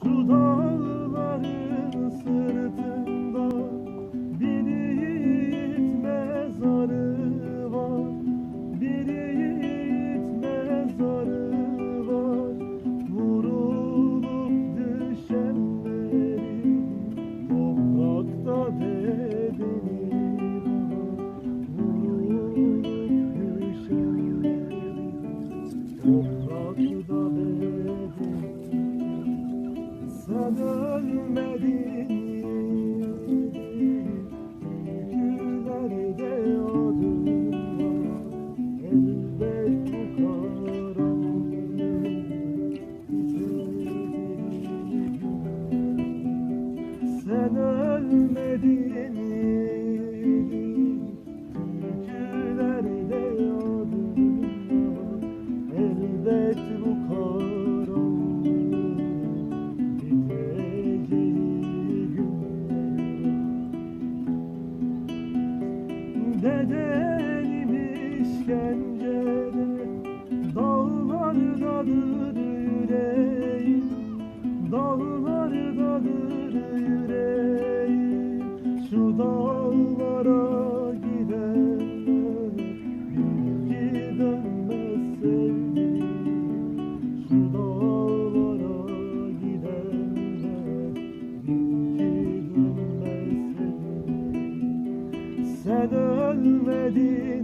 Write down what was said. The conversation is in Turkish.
Şu dağların sırtında bir yiğit mezarı var, bir yiğit mezarı var. Vurulup düşenlerin toprakta bedeni var. Vurulup düşenlerin toprakta bedeni. Sen ölmedin, türkülerde adın var. Elbet bu karanlık bitecek. Sen ölmedin, türkülerde adın var. Elbet bu karanlık bedenim işkencede, dağlardadır yüreğim, dağlardadır yüreğim. Şu dağlara gidenler bir dönmez sevdiğim. Şu dağlara gidenler bir dönmez sevdiğim. Sen ölmedin,